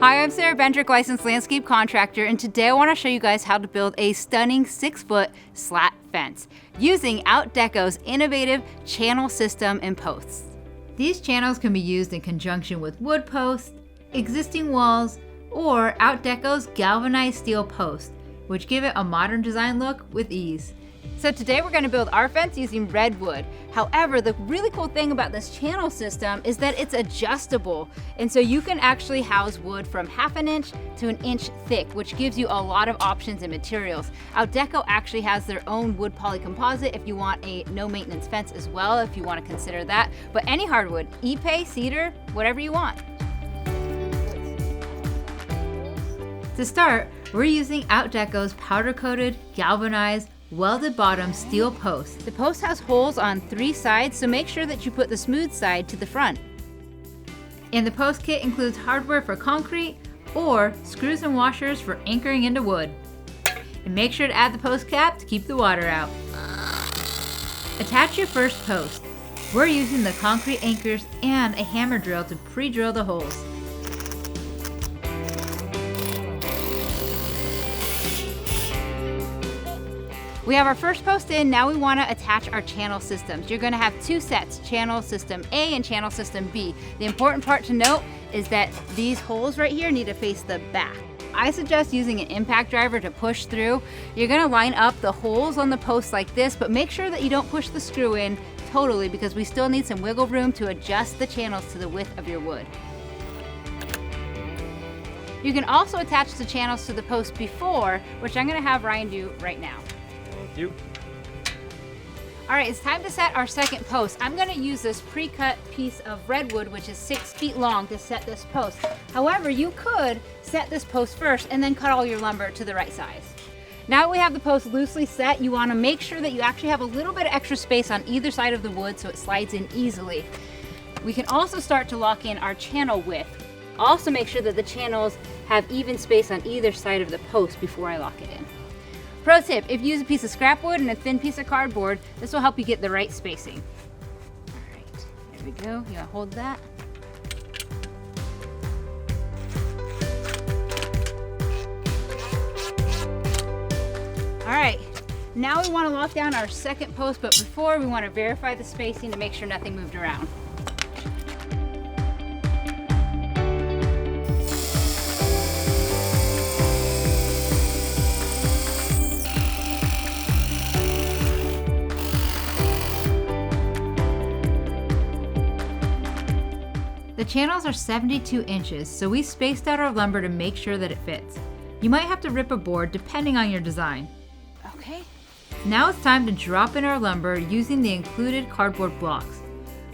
Hi, I'm Sarah Bendrick, licensed landscape contractor, and today I want to show you guys how to build a stunning 6-foot slat fence using Outdeco's innovative channel system and posts. These channels can be used in conjunction with wood posts, existing walls, or Outdeco's galvanized steel posts, which give it a modern design look with ease. So today we're going to build our fence using redwood. However, the really cool thing about this channel system is that it's adjustable. And so you can actually house wood from 1/2 inch to 1 inch thick, which gives you a lot of options and materials. Outdeco actually has their own wood poly composite if you want a no maintenance fence as well, if you want to consider that. But any hardwood, ipe, cedar, whatever you want. To start, we're using Outdeco's powder-coated, galvanized, welded bottom steel post. The post has holes on 3 sides, so make sure that you put the smooth side to the front. And the post kit includes hardware for concrete or screws and washers for anchoring into wood. And make sure to add the post cap to keep the water out. Attach your first post. We're using the concrete anchors and a hammer drill to pre-drill the holes. We have our first post in, now we want to attach our channel systems. You're going to have 2 sets, channel system A and channel system B. The important part to note is that these holes right here need to face the back. I suggest using an impact driver to push through. You're going to line up the holes on the post like this, but make sure that you don't push the screw in totally because we still need some wiggle room to adjust the channels to the width of your wood. You can also attach the channels to the post before, which I'm going to have Ryan do right now. You. All right, it's time to set our second post. I'm going to use this pre-cut piece of redwood, which is 6 feet long, to set this post. However, you could set this post first and then cut all your lumber to the right size. Now that we have the post loosely set, you want to make sure that you actually have a little bit of extra space on either side of the wood so it slides in easily. We can also start to lock in our channel width. Also make sure that the channels have even space on either side of the post before I lock it in. Pro tip, if you use a piece of scrap wood and a thin piece of cardboard, this will help you get the right spacing. All right, there we go. You wanna hold that. All right, now we wanna lock down our second post, but before we wanna verify the spacing to make sure nothing moved around. The channels are 72 inches, so we spaced out our lumber to make sure that it fits. You might have to rip a board depending on your design. Okay. Now it's time to drop in our lumber using the included cardboard blocks.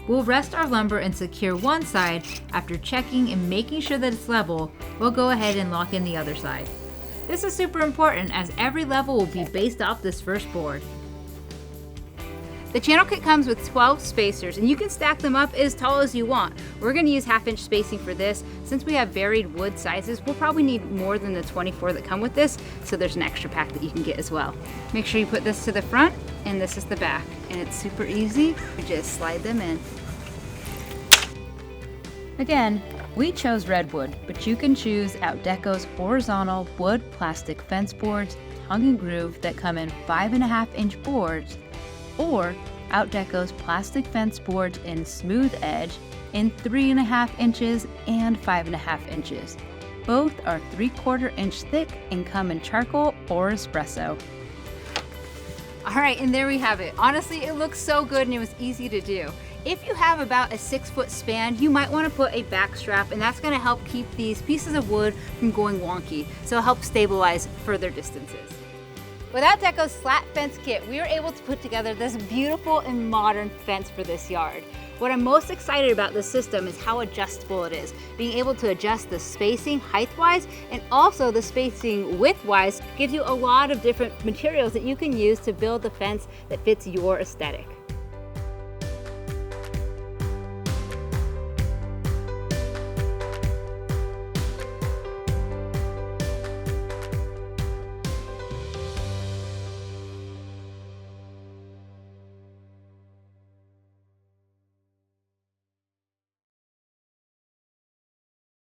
We'll rest our lumber and secure one side. After checking and making sure that it's level, we'll go ahead and lock in the other side. This is super important as every level will be based off this first board. The channel kit comes with 12 spacers and you can stack them up as tall as you want. We're going to use 1/2 inch spacing for this. Since we have varied wood sizes, we'll probably need more than the 24 that come with this, so there's an extra pack that you can get as well. Make sure you put this to the front and this is the back, and it's super easy. You just slide them in. Again, we chose redwood, but you can choose Outdeco's horizontal wood plastic fence boards, tongue and groove that come in 5.5 inch boards, or Outdeco's plastic fence boards in smooth edge in 3.5 inches and 5.5 inches. Both are 3/4 inch thick and come in charcoal or espresso. All right, and there we have it. Honestly, it looks so good and it was easy to do. If you have about a 6-foot span, you might want to put a back strap, and that's going to help keep these pieces of wood from going wonky, so it'll help stabilize further distances. With Outdeco's Slat Fence Kit, we were able to put together this beautiful and modern fence for this yard. What I'm most excited about this system is how adjustable it is. Being able to adjust the spacing height-wise and also the spacing width-wise gives you a lot of different materials that you can use to build the fence that fits your aesthetic.